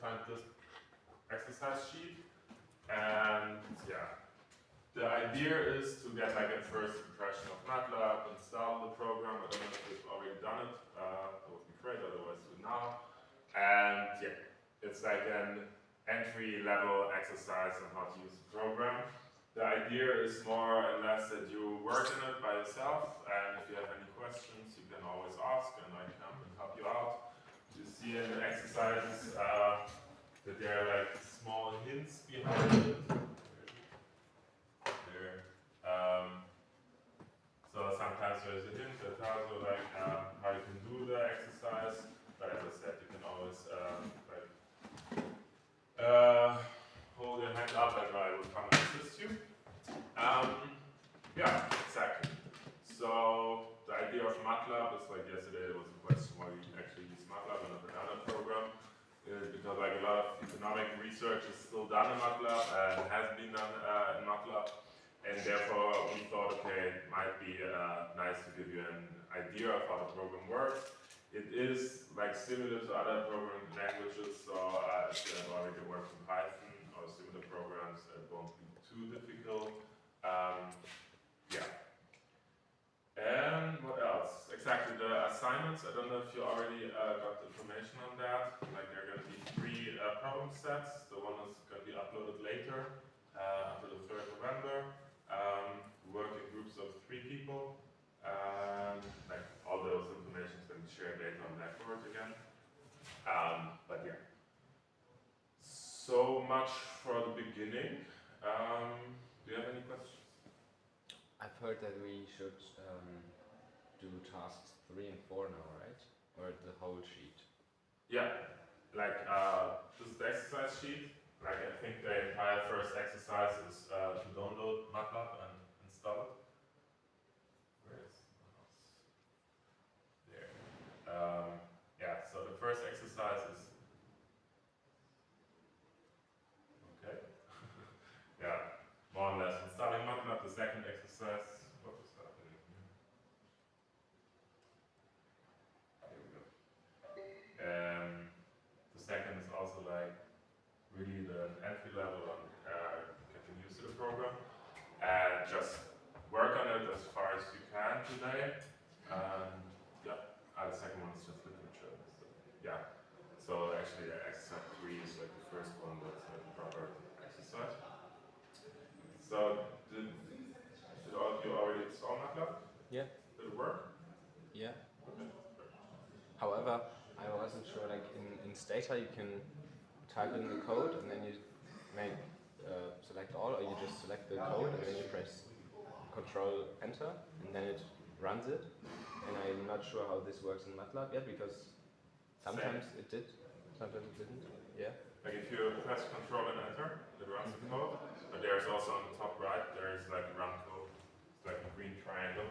find this exercise sheet. And yeah, the idea is to get like a first impression of MATLAB, install the program. I don't know if you've already done it. That would be great, otherwise do it now. And yeah, it's like an entry-level exercise on how to use the program. The idea is more or less that you work in it by yourself, and if you have any questions, you can always ask, and I can help you out. You see in the exercises that there are like small hints behind it. There. So sometimes there's a hint that tells you like how you can do the exercise, but as I said, you can always hold your hand up and I will come and assist you. Yeah, exactly. So the idea of MATLAB is like yesterday there was a question why you actually use MATLAB in a banana program. Because like a lot of economic research is still done in MATLAB and has been done in MATLAB. And therefore we thought, okay, it might be nice to give you an idea of how the program works. It is like similar to other programming languages, so if you have already worked in Python or similar programs, it won't be too difficult. Yeah. And what else? Exactly, the assignments. I don't know if you already got the information on that. Like there are going to be 3 problem sets. The one is going to be uploaded later, until the 3rd November. Work in groups of 3 people. Like all those information is going to be shared later on Blackboard again. But yeah. So much for the beginning. Do you have any questions? I've heard that we should do tasks 3 and 4 now, right? Or the whole sheet? Yeah, like this is the exercise sheet. Like I think the entire first exercise is to download MATLAB and install it. Where is my mouse? There. Yeah, so the first exercise is okay. Yeah, more or less installing MATLAB. The second exercise. What is happening here? Here we go. The second is also like really the entry level on getting used to the program. And just work on it as far as you can today. Yeah, the second one is just literature. So, yeah. So actually, exercise 3 is like the first one that's like a proper exercise. So did all of you already install MATLAB? Yeah. Did it work? Yeah. Okay. However, I wasn't sure, like in Stata you can type in the code and then you make select all, or you just select the code and then you press Control Enter and then it runs it. And I'm not sure how this works in MATLAB yet, because sometimes it did, sometimes it didn't. Yeah. Like if you press Control and Enter, it runs the code. But there's also on the top right, there is like run code. It's like a green triangle.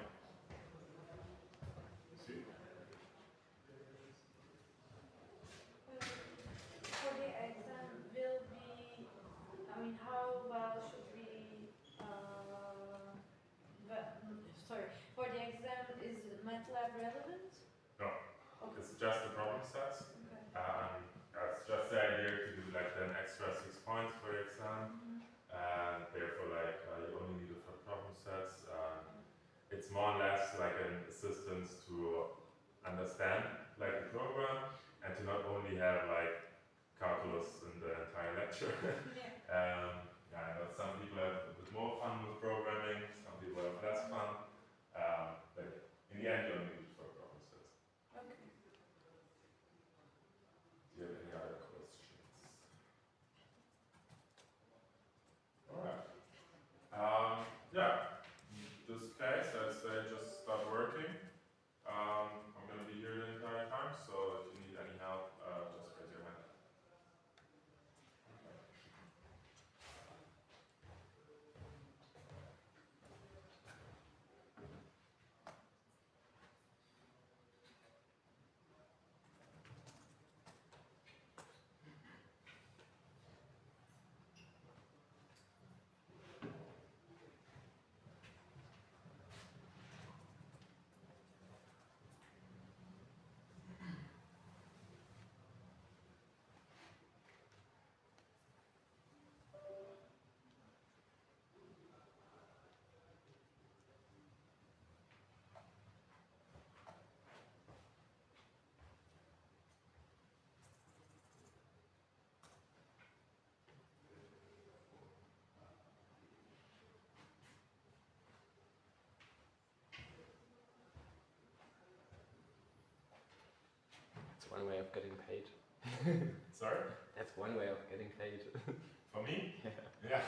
See? For the exam will be, I mean, how well should we, sorry, for the exam is MATLAB relevant? No, Okay. it's just the problem sets. Okay. It's just the idea to do like an extra 6 points for your exam. And therefore like you only need it for problem sets. It's more or less like an assistance to understand like the program and to not only have like calculus in the entire lecture. Yeah. Yeah, but some people have a bit more fun with programming, some people have less fun. But in the end, you only need it for problem sets. Okay. Do you have any other questions? Alright. Yeah, in this case, I say just start working. I'm going to be here the entire time, so if you need any help, just raise your hand. one way of getting paid. Sorry? That's one way of getting paid. For me? Yeah. Yeah.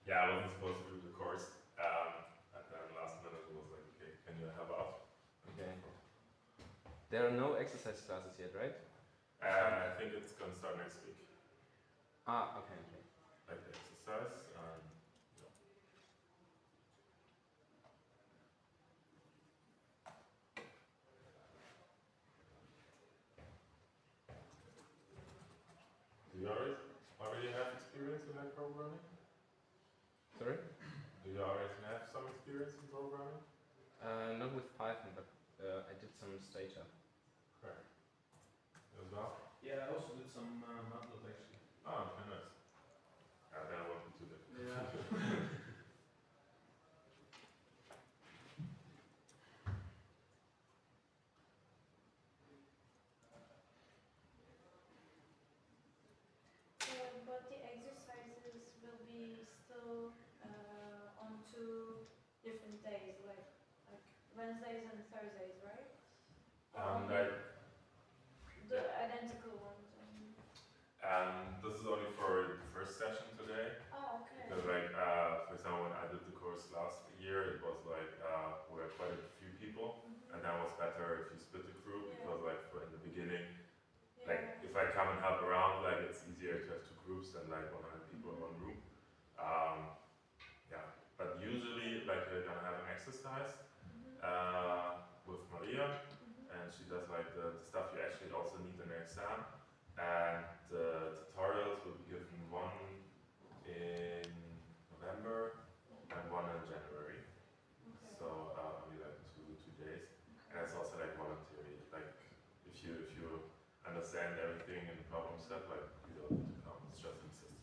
Yeah, I wasn't supposed to do the course. And then last minute it was like, okay, can you help out? Okay. There are no exercise classes yet, right? I think it's gonna start next week. Ah, okay, okay. Like the exercise. Do you already have experience in like programming? Sorry? Do you already have some experience in programming? Not with Python, but I did some Stata. Correct. As well? Yeah, I also did some MATLAB actually. Oh, okay, nice. Then I won't be too difficult. Yeah. But the exercises will be still on 2 different days, like Wednesdays and Thursdays, right? Like, The identical ones. this is only for the first session today. Oh, okay. Because like, for example, when I did the course last year, it was like, we had quite a few people, and that was better if you split the group, because like in the beginning, like if I come and help around, like it's easier to have 2 groups than like 100 people in one room. Yeah, but usually like you're gonna have an exercise with Maria, and she does like the stuff you actually also need in the exam, and the tutorials will be given one in November and one in January. So only like two days, and it's also like voluntary. Like if you understand everything in the problem set, like you don't need to come. It's just insistence.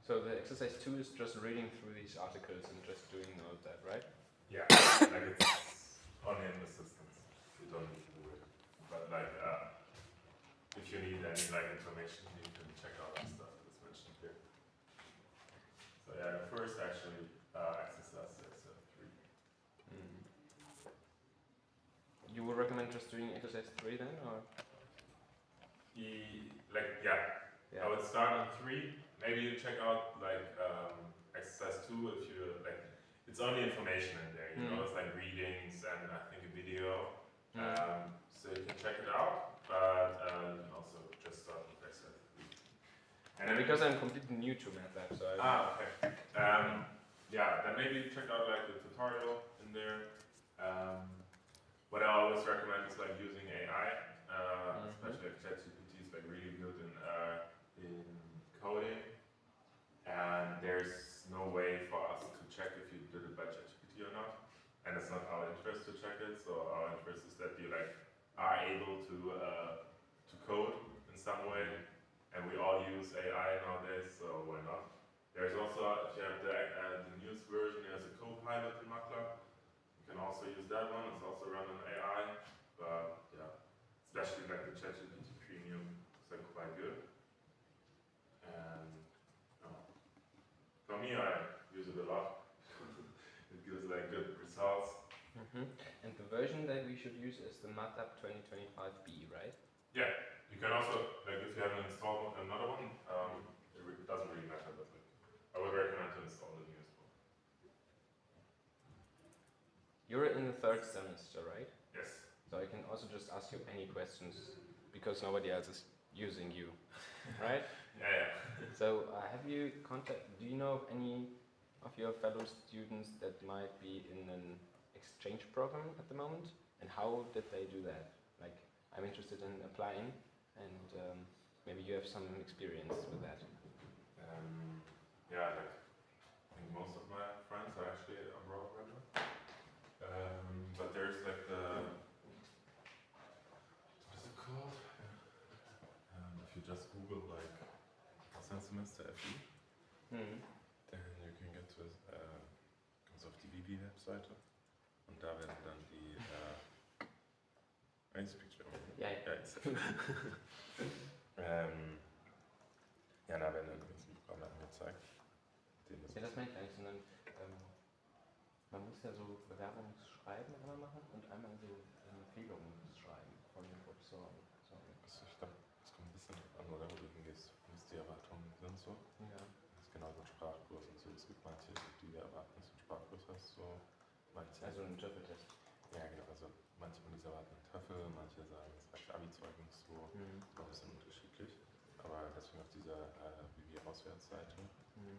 So the exercise 2 is just reading through these articles and just doing all of that, right? Yeah, like it's only in assistance. You don't need to do it. But like, if you need any like information, you can check out the stuff that's mentioned here. So yeah, the first actually exercise is 3. You would recommend just doing exercise 3 then, or? I would start on 3. Maybe you check out like exercise 2 if you like. It's only information in there, you know. It's like readings and I think a video. So you can check it out, but you can also just start with exercise 3. And because I'm completely new to MATLAB, so okay. Yeah, then maybe check out like the tutorial in there. What I always recommend is like using AI, especially like ChatGPT is like really good in coding, and there's no way for us to check if you did it by ChatGPT or not, and it's not our interest to check it. So our interest is that you like are able to code in some way, and we all use AI nowadays, so why not? There's also, if you have the newest version, there's a co-pilot in MATLAB, that one. It's also run on AI, but yeah, especially like the ChatGPT Premium is like quite good. And for me, I use it a lot. It gives like good results. And the version that we should use is the MATLAB 2025B, right? Yeah, you can also, like if you haven't installed another one, it doesn't really matter, but like, I would recommend to install the newest one. You're in the third semester, right? Yes. So I can also just ask you any questions because nobody else is using you, right? Yeah. So do you know of any of your fellow students that might be in an exchange program at the moment? And how did they do that? Like, I'm interested in applying, and maybe you have some experience with that. Yeah, like, I think most of my friends are actually abroad right now. But there's like what is it called? If you just Google like Semester FI, dann you can get to kommst auf die Vivi-Webseite und da werden dann die I speak German. Yeah. Ja, da werden dann die ganzen Programme angezeigt. Ja, das meine ich eigentlich, sondern man muss ja so Bewerbungsschreiben einmal machen und einmal so Empfehlungen schreiben von den Professoren. So. Also ich glaube, es kommt ein bisschen drauf an, oder wo du hingehst, wie die Erwartungen sind so. Ja. Das ist genau so ein Sprachkurs und so. Es gibt manche, die erwarten, dass du einen Sprachkurs hast, so manche. Also einen TOEFL-Test. Ja, genau. Also manche von dieser erwarten einen TOEFL, manche sagen, es reicht Abi-Zeugnis, so. Ist auch ein bisschen unterschiedlich. Aber deswegen auf dieser Vivi-Auswärtsseite,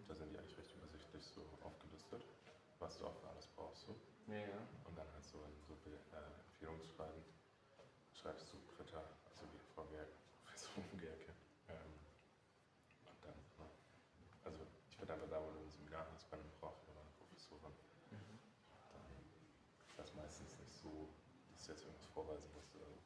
da sind die eigentlich recht übersichtlich so aufgelistet, was du auch für alles brauchst. So. Ja. Und dann halt so in so Empfehlungsschreiben schreibst du Britta, also wie Frau Professorin Gerke. Und dann, also ich würde einfach da, wo du ein Seminar hast, bei einem Prof oder einer Professorin, dann ist das meistens nicht so, dass du jetzt irgendwas vorweisen musst oder so.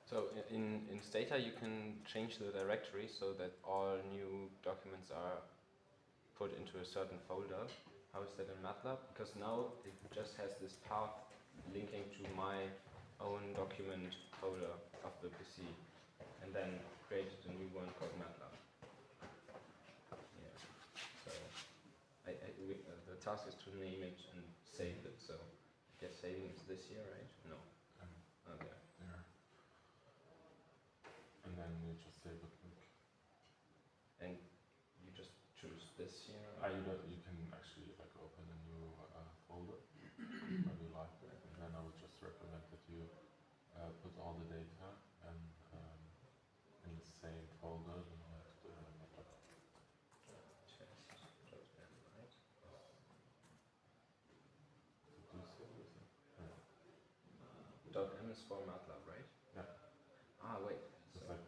So in Stata you can change the directory so that all new documents are put into a certain folder. How is that in MATLAB? Because now it just has this path linking to my own document folder of the PC, and then created a new one called MATLAB. Yeah. So the task is to name it and save it. So I guess saving is this here, right? No. Okay. There. And then you just save it. And you just choose this here. You can actually like open a new folder when you like it, and then I would just recommend that you put all the data in the same folder. .m is for MATLAB, right? Yeah. Ah, wait. It's So like,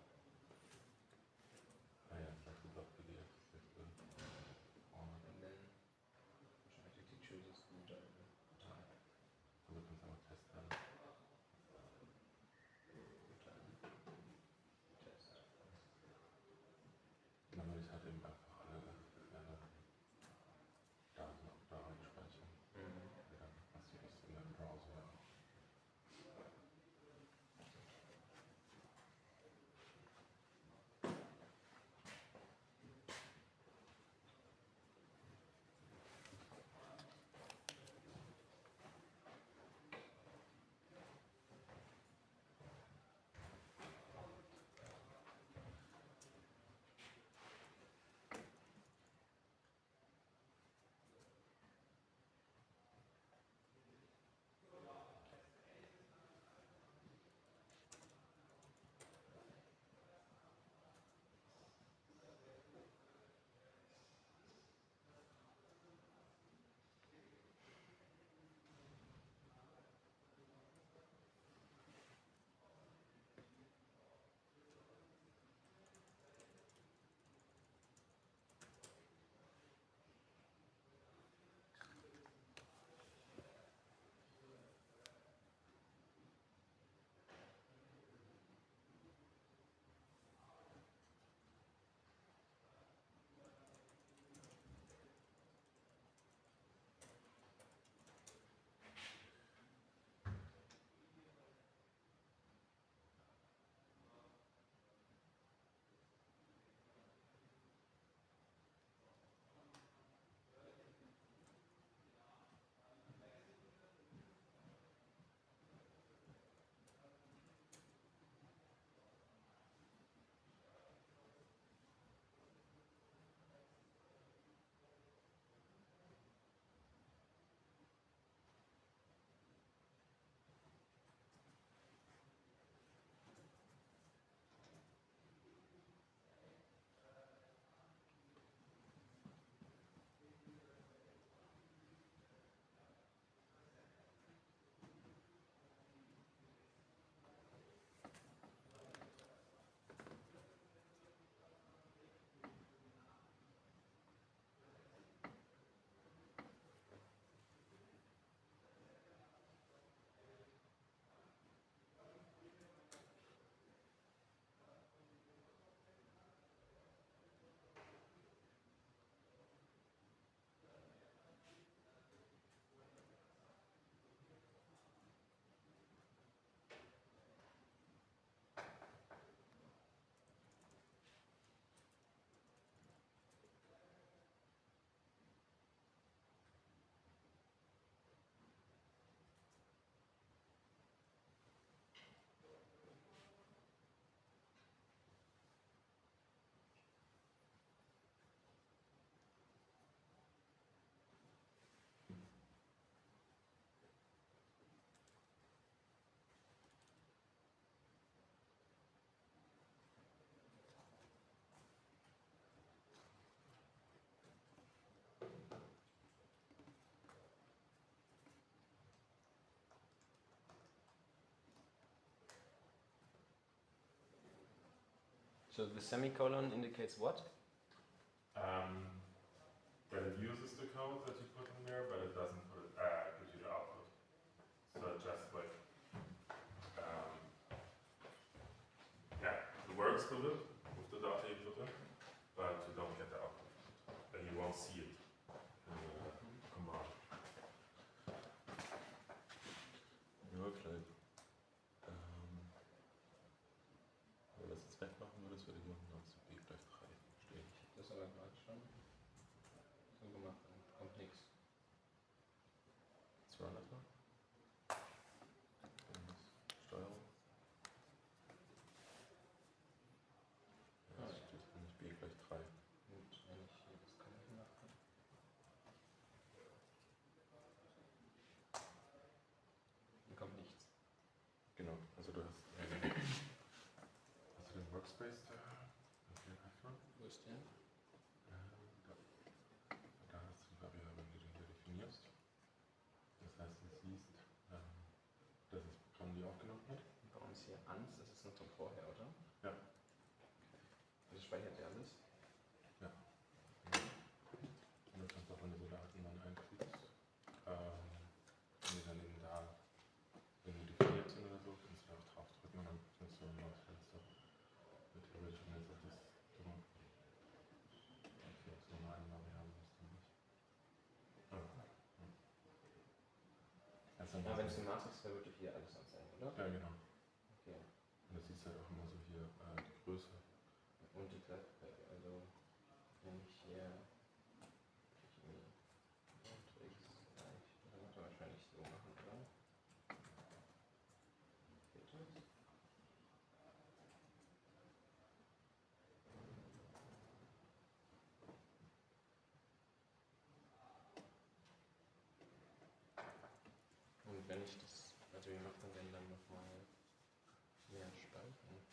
yeah, it's like the .pdf. and then automatically chooses the type. Wir können es einmal testen. Test. Dann würde ich halt eben einfach alle Daten auch da reinspeichern. Dann hast du das in deinem Browser. So the semicolon indicates what? That it uses the code that you put in there, but it doesn't put it, give you the output. So it just like, yeah, it works with it, with the data you put in, but you don't get the output. And you won't see it in the command. Ja, vielleicht. Wenn wir das jetzt wegmachen würdest, würde hier unten als b gleich 3 stehen. Ich habe das aber gerade schon so gemacht, dann kommt nichts. 200 mal. Steuerung. Ja, es steht hier nicht b gleich 3. Und wenn ich hier das Kommentar mache. Dann kommt nichts. Genau, also du hast den Workspace da. Wo ist der? Da hast du die Variable, die du hier definierst. Das heißt, du siehst, dass das Programm die aufgenommen hat. Warum ist hier ans? Das ist noch von vorher, oder? Ja. Das speichert ja alles. Ja. Und du kannst auch, wenn du so Daten dann einklickst, wenn die dann eben da, wenn die definiert sind oder so, kannst du da auch drauf drücken und dann kannst du ein neues Fenster mit theoretisch und jetzt auch das dumme. Das ist normale Variable, das dann nicht. Also, Ja, wenn es eine Matrix wäre, würde hier alles anzeigen, oder? ja, genau. Okay. Und das siehst du halt auch immer so hier die Größe. Und die Klasse, also wenn ich hier Matrix gleich, dann muss man wahrscheinlich so machen, oder? Geht das? Und wenn ich das, also wie macht man denn dann nochmal mehr Spalten?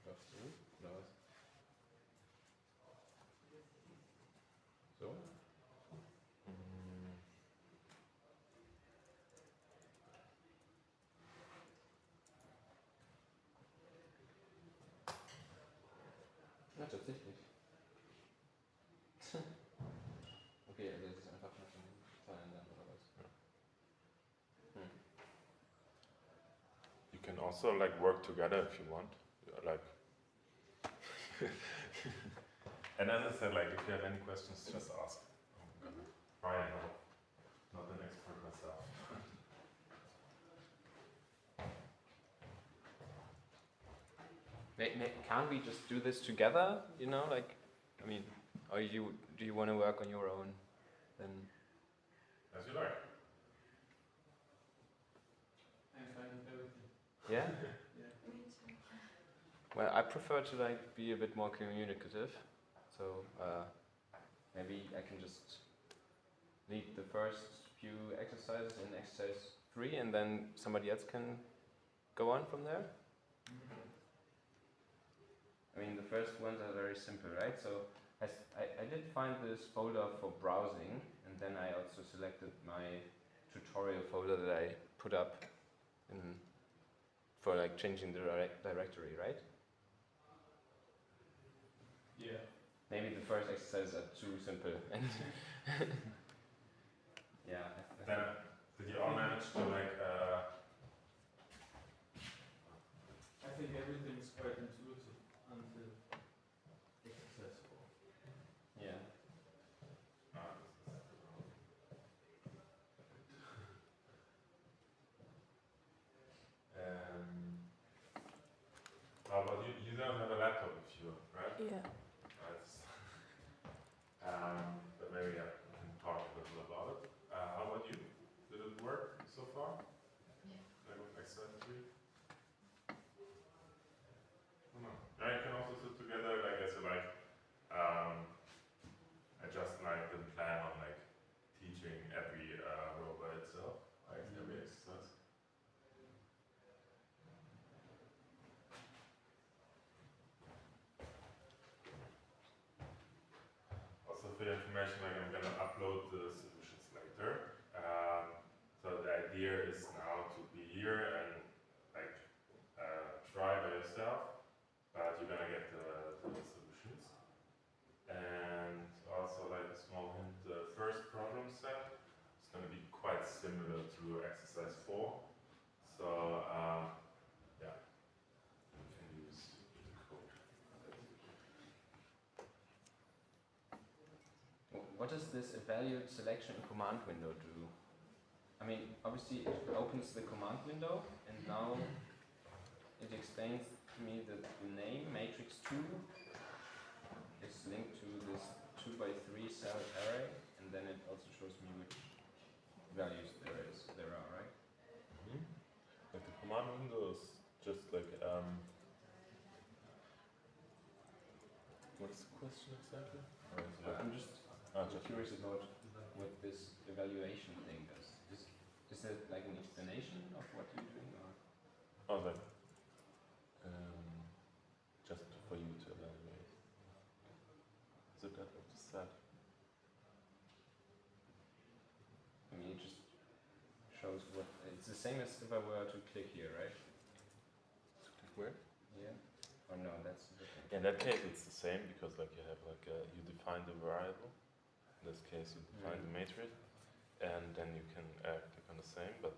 Einfach so, oder was? So? Ja, tatsächlich. Okay, also es ist einfach nach den Zahlen dann, oder was? You can also like work together if you want. Like, and as I said, like if you have any questions, just ask. I'm gonna try and help. Not an expert myself. Can't we just do this together? You know, like, I mean, or do you want to work on your own? Then As you like. I'm fine with everything. yeah. Yeah. Me too. Well, I prefer to like be a bit more communicative, so maybe I can just lead the first few exercises in exercise 3, and then somebody else can go on from there. I mean, the first ones are very simple, right? So I did find this folder for browsing, and then I also selected my tutorial folder that I put up in, for like changing the directory, right? Yeah. Maybe the first exercises are too simple, and yeah. Then did you all manage to like? I think everything is quite intuitive until exercise 4. Yeah. How about you? You don't have a laptop with you, right? Yeah. That's, but maybe yeah, we can talk a little about it. How about you? Did it work so far? Yeah. Like with exercise 3? No. Yeah, you can also sit together, like as you like. I just like didn't plan on like teaching every row by itself, like every exercise. Also for your information, like I'm gonna upload the solutions later. So the idea is now to be here and like try by yourself, but you're gonna get the what does this evaluate selection in command window do? I mean, obviously it opens the command window, and now it explains to me that the name matrix 2 is linked to this 2x3 cell array, and then it also shows me which values there are, right? Mm-hmm. Like the command window is just like what's the question exactly? Or is it like, I'm just curious about what this evaluation thing does. Is it like an explanation of what you're doing, or? oh, like just for you to evaluate. Is it that what you said? I mean, it just shows what it's the same as if I were to click here, right? To click where? Yeah. Or no, that's different. In that case, it's the same because like you have like you define the variable. In this case, you define the matrix, and then you can click on the same. But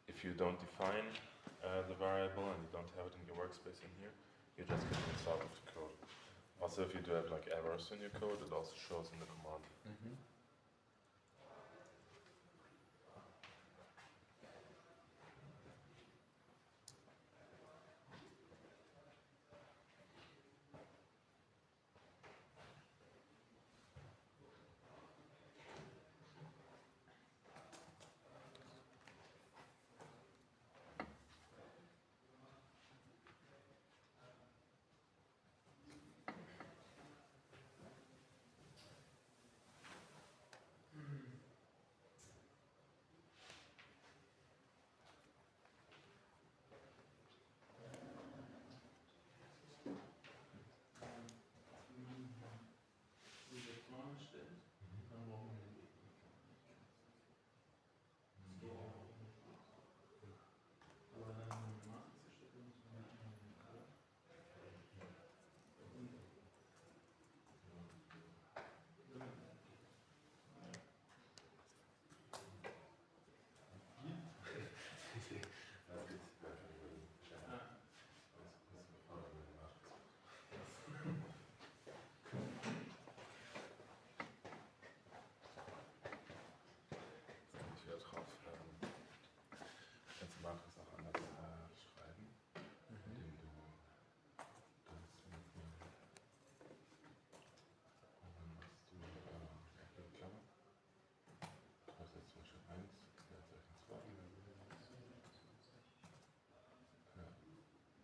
if you don't define the variable and you don't have it in your workspace in here, you just get this out of the code. Also, if you do have like errors in your code, it also shows in the command. Mm-hmm. Wie der Plan steht, dann brauchen wir den Weg. Aber dann haben wir Matrix erstellt, dann müssen wir nicht mehr den Code. Ich werde drauf kannst du Matrix auch anders schreiben, indem du das mit und dann machst du eine Klammer. Du hast jetzt zum Beispiel 1, Leerzeichen 2.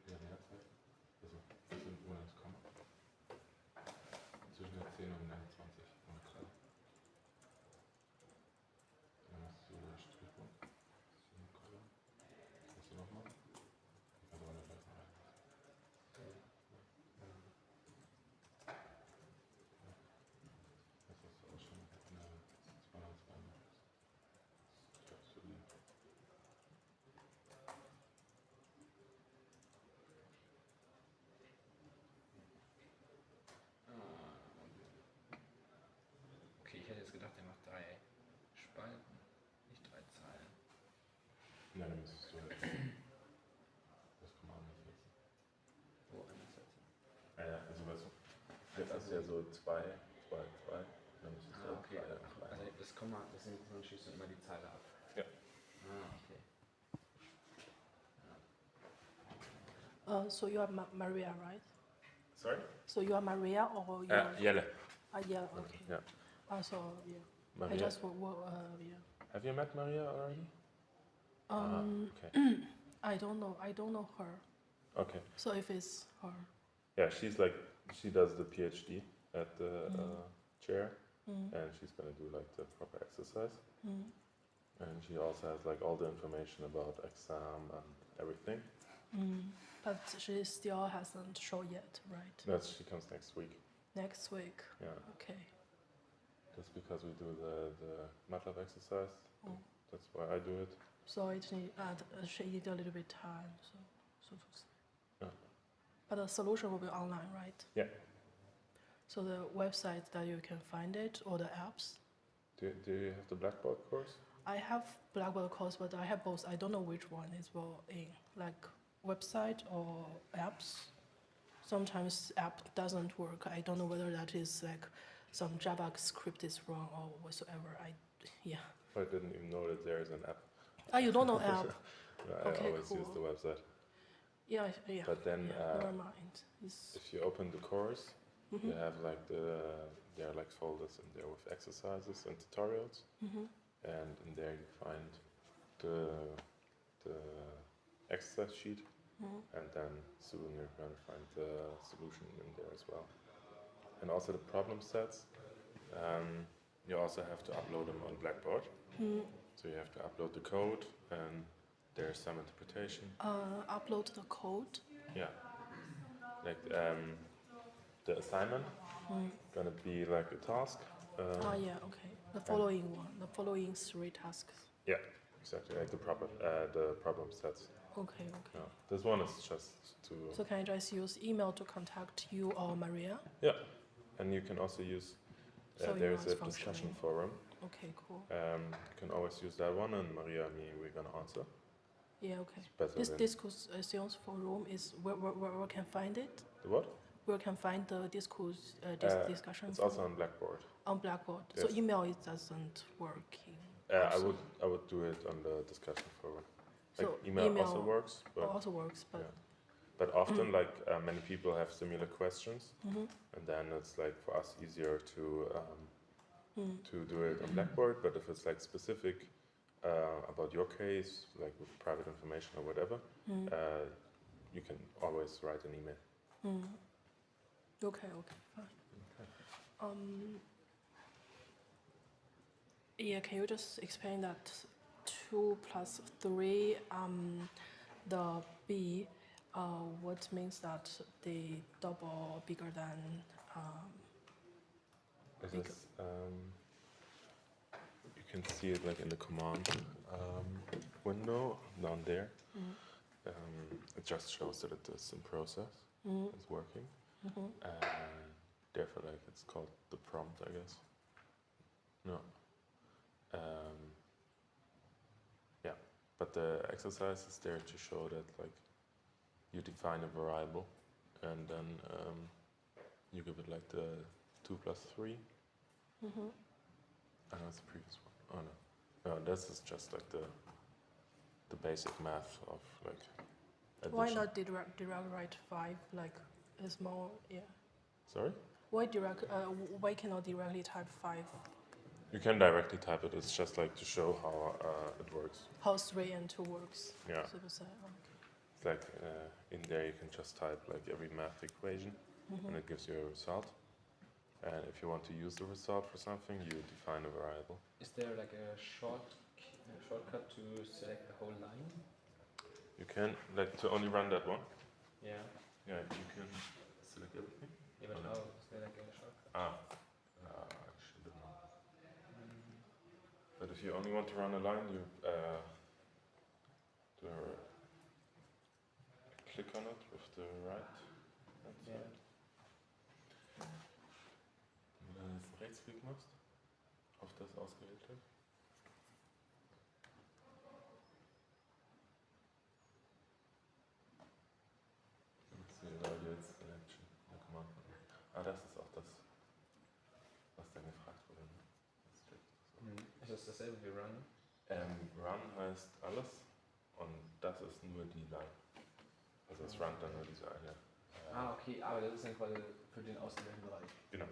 Ja, Leerzeichen. Also das sind ohne das Komma. Zwischen der 10 und der 20 und 3. Dann hast du Strichpunkt. Hast du nochmal? Also alle gleich rein. Das hast du auch schon eine 202. Schreibst du die. Okay, ich hätte jetzt gedacht, er macht 3 Spalten, nicht 3 Zeilen. Ja, dann müsstest du halt das Command setzen. Wo einsetzen? Ja, also weißt du, jetzt hast du ja so 2, 2, 2. Dann müsstest du Okay. halt 3, Also das Komma, das nimmt man schießt dann immer die Zeile ab. Ja. Okay. So you are Maria, right? Sorry? So you are Maria or you are... Jelle. yeah, okay. Yeah. So, yeah. Maria. I just yeah. Have you met Maria already? Okay. I don't know her. Okay. So if it's her. Yeah, she's like, she does the PhD at the chair, and she's gonna do like the proper exercise. And she also has like all the information about exam and everything. But she still hasn't shown yet, right? She comes next week. Next week. Yeah. Okay. Just because we do the MATLAB exercise. That's why I do it. So she need a little bit time, so to say. Yeah. But the solution will be online, right? Yeah. So the website that you can find it or the apps. Do you have the Blackboard course? I have Blackboard course, but I have both. I don't know which one is well in, like website or apps. Sometimes app doesn't work. I don't know whether that is like some JavaScript is wrong or whatsoever. Yeah. I didn't even know that there is an app. Oh, you don't know app? I Okay, always use the cool. website. Yeah. But then Never mind. if you open the course, Mm-hmm. you have like there are like folders in there with exercises and tutorials, Mm-hmm. and in there you find the exercise sheet, and then soon you're going to find the solution in there as well. And also the problem sets, you also have to upload them on Blackboard. So you have to upload the code, and there's some interpretation. Upload the code. Yeah. Like the assignment gonna be like a task. Yeah, okay. The following one, the following 3 tasks. Yeah, exactly. Like the problem sets. Okay. Yeah. This one is just to. So can I just use email to contact you or Maria? Yeah, and you can also use. So There email is is a discussion forum. Okay, cool. You can always use that one, and Maria and me we're gonna answer. Yeah, okay. It's better This than discussions forum is where can find it? the what? Where can find the discourse discussion? It's also on Blackboard. On Blackboard. Yes. So email it doesn't work. I would do it on the discussion forum. Like So email also works, but also works, but but often like many people have similar questions, Mhm. and then it's like for us easier to do it on Blackboard. But if it's like specific about your case, like with private information or whatever, you can always write an email. Okay, fine. Yeah, can you just explain that 2 plus 3, the B, what means that the double bigger than, It Big- is, you can see it like in the command window down there. It just shows that it is in process, it's working, and therefore like it's called the prompt, I guess. No. Yeah, but the exercise is there to show that like you define a variable, and then you give it like the 2 plus 3. I know it's the previous one. Oh no, this is just like the basic math of like addition. why not direct write 5, like a small, Sorry? Why cannot directly type 5? You can directly type it. It's just like to show how it works. How 3 and 2 works? Yeah. So to say, okay. It's like in there you can just type like every math equation, and it gives you a result. And if you want to use the result for something, you define a variable. Is there like a shortcut to select the whole line? You can like to only run that one. Yeah. Yeah, you can select everything. Yeah, but how is there like a shortcut? Actually don't know. But if you only want to run a line, you click on it with the right hand side. Wenn du jetzt Rechtsklick machst, auf das ausgewählte. Let's see, evaluate selection. Ja, Command. Das ist auch das, was dann gefragt wurde. Ne? Ist das dasselbe wie Run? Run heißt alles und das ist nur die Line. Also es runnt dann nur diese eine. Okay, aber das ist dann quasi für den ausgewählten Bereich. Genau.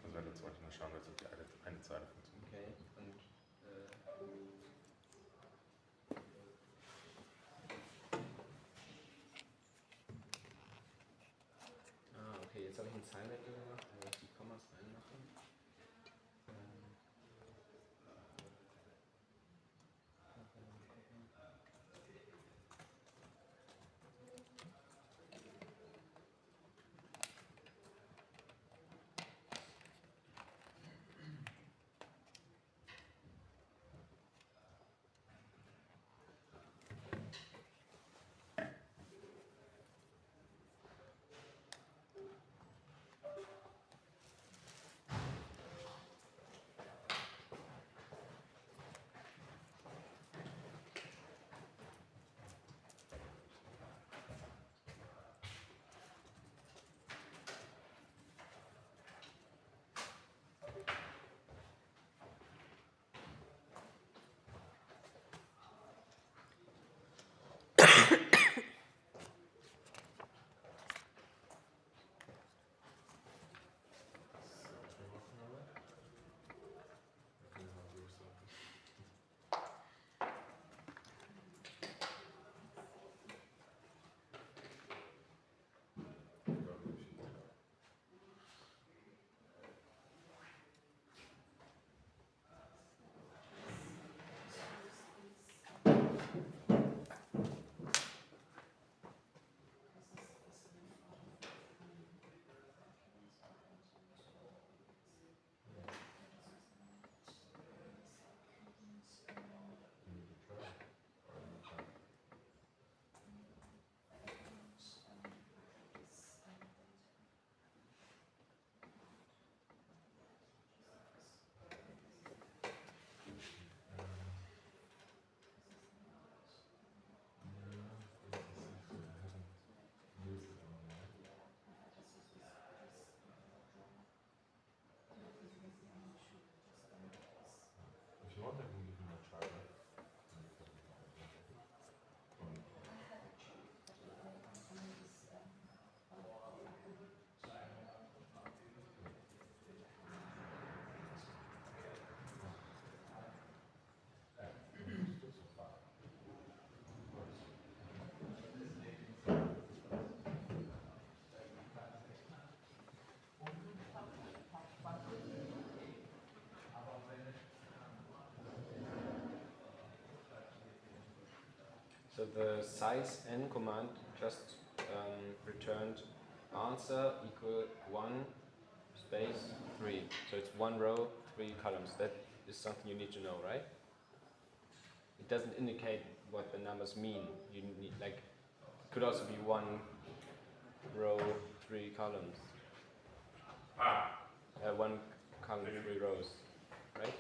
Also wenn du zum Beispiel mal schauen willst, ob die eine Zeile funktioniert. Okay, und okay, jetzt habe ich einen Zeilenwechsel gemacht, wo ich die Kommas reinmache. So the size n command just returned answer equal 1 space 3. So it's 1 row, 3 columns. That is something you need to know, right? It doesn't indicate what the numbers mean. You need, like, it could also be 1 row, 3 columns. 1 column, 3 rows, right?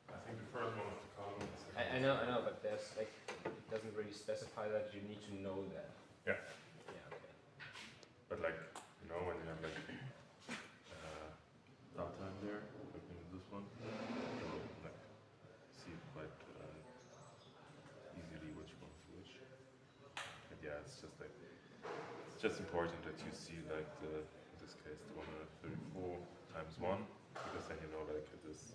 I think the first one is the column. I know, but there's like, it doesn't really specify that. You need to know that. Yeah. Yeah, okay. But like, you know, when you have like data in there, like in this one, you will like see quite easily which one's which. And yeah, it's just important that you see like the, in this case, the 134 times 1, because then you know like it is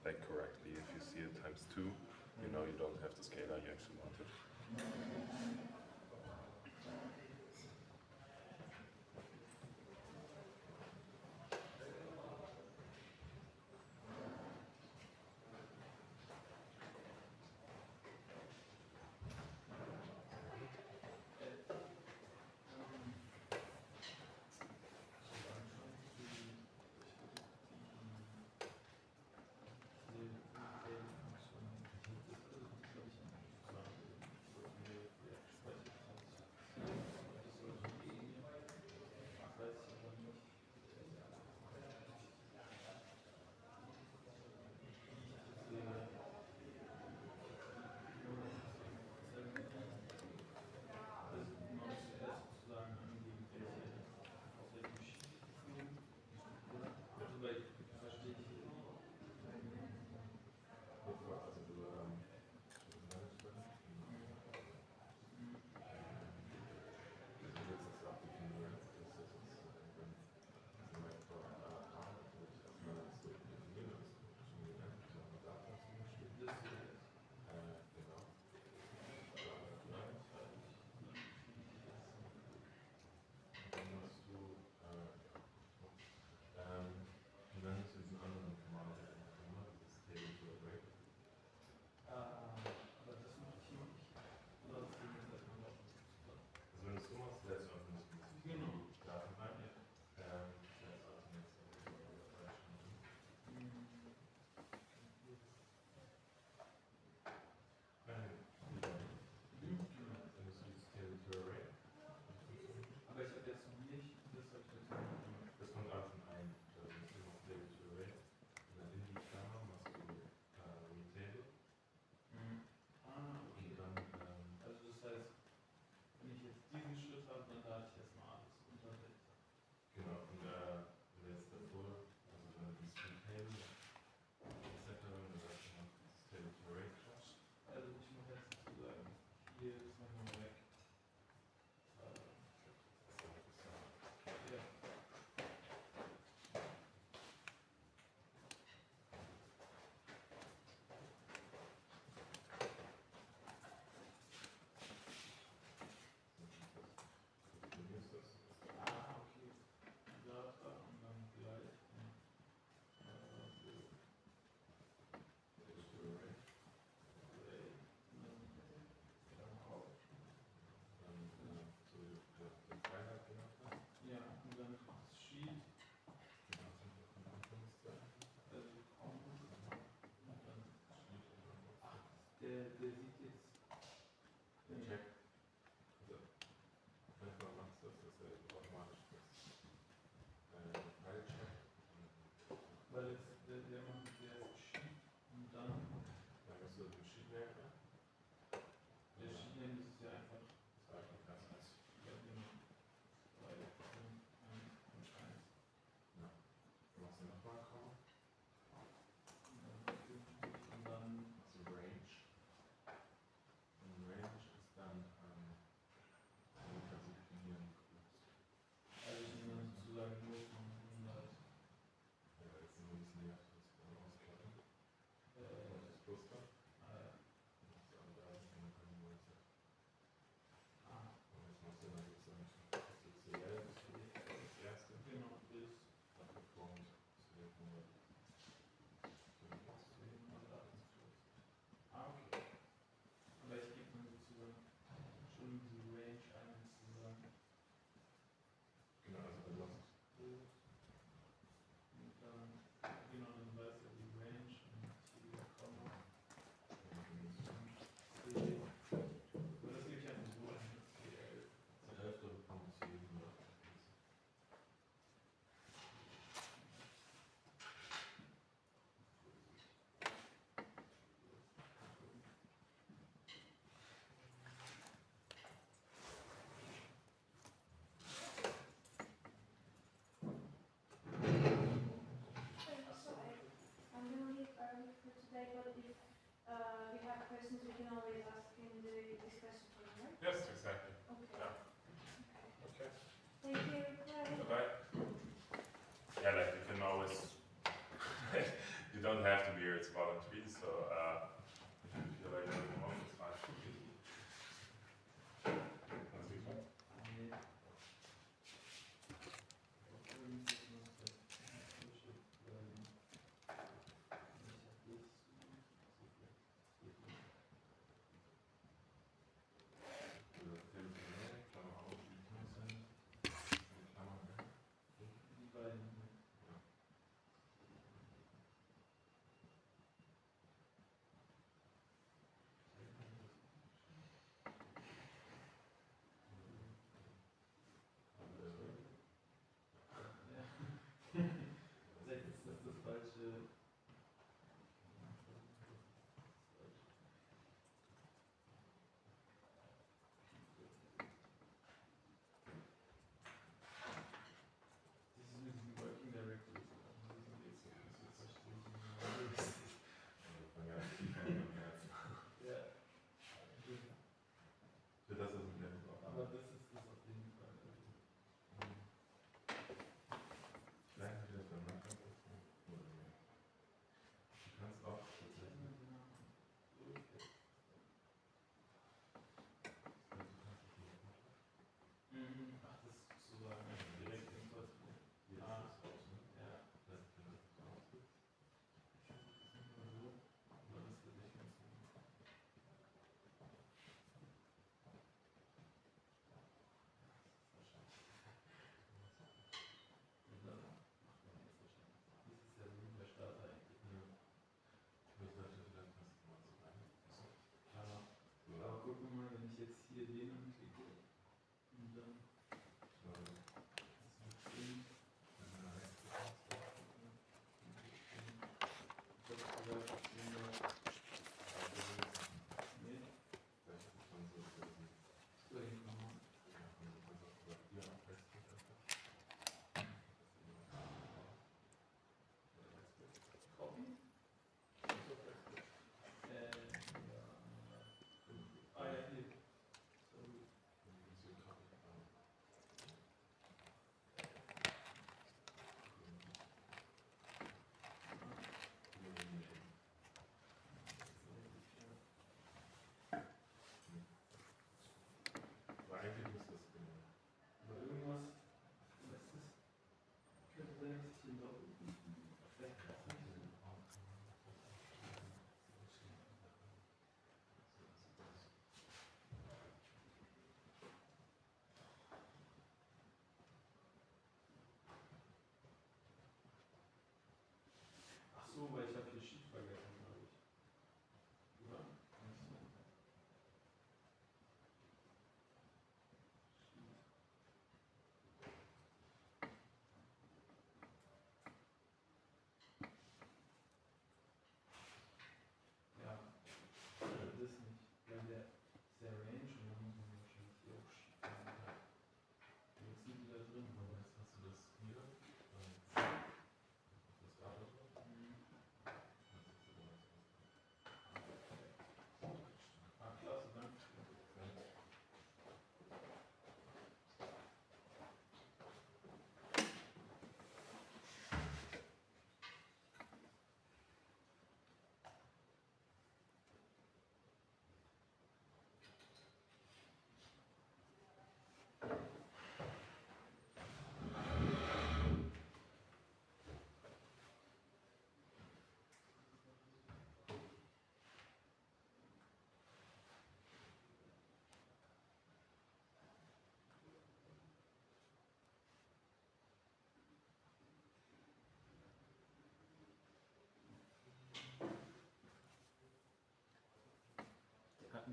like correctly. If you see it times 2, you know you don't have the scalar you actually wanted.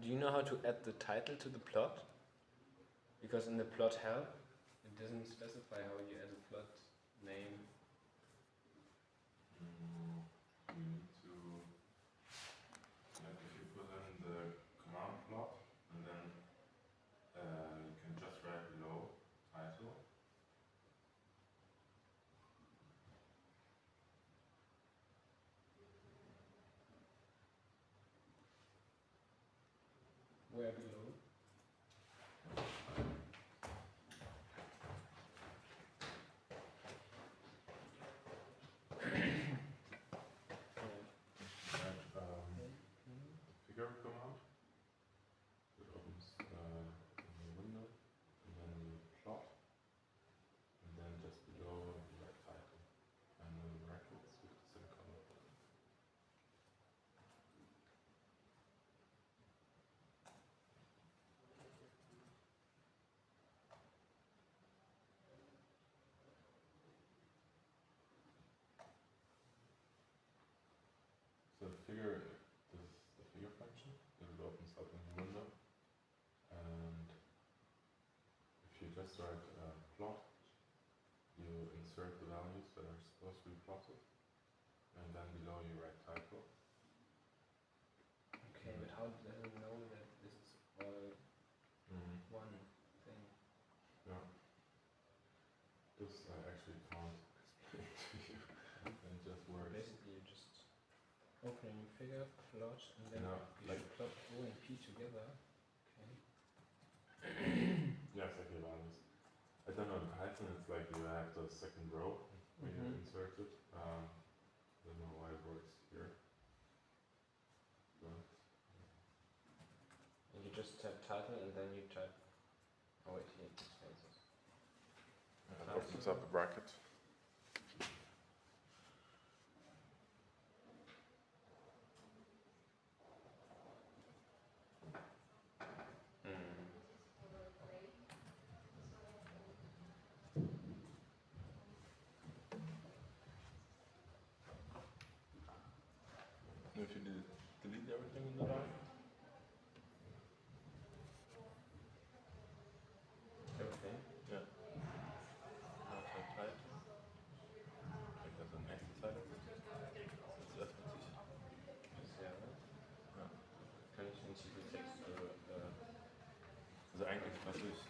do you know how to add the title to the plot? Because in the plot help, it doesn't specify how you add a plot name. You need to, like if you put in the command plot, and then you can just write below title. Where below? Figure command. It opens a new window, and then you plot, and then just below you write title, and then brackets with the semicolon. So the figure, this is the figure function. It opens up a new window, and if you just write plot, you insert the values that are supposed to be plotted, and then below you write title. Okay, but how does it know that this is all one thing? Yeah. This I actually can't explain to you in just words. Basically, you just open a new figure, plot, and then No, you like- should plot O and P together. Okay. Yeah, exactly values. I don't know, in Python it's like you have the second row when you insert it. I don't know why it works here. But And you just type title and then you type. Oh wait, here it explains it. it opens up a bracket. And if you delete everything in the line, Everything. yeah. Now type title. Like that's an extra title. That's öffnet sich. Ja. Ja. Kann ich den Titeltext Also eigentlich, was ich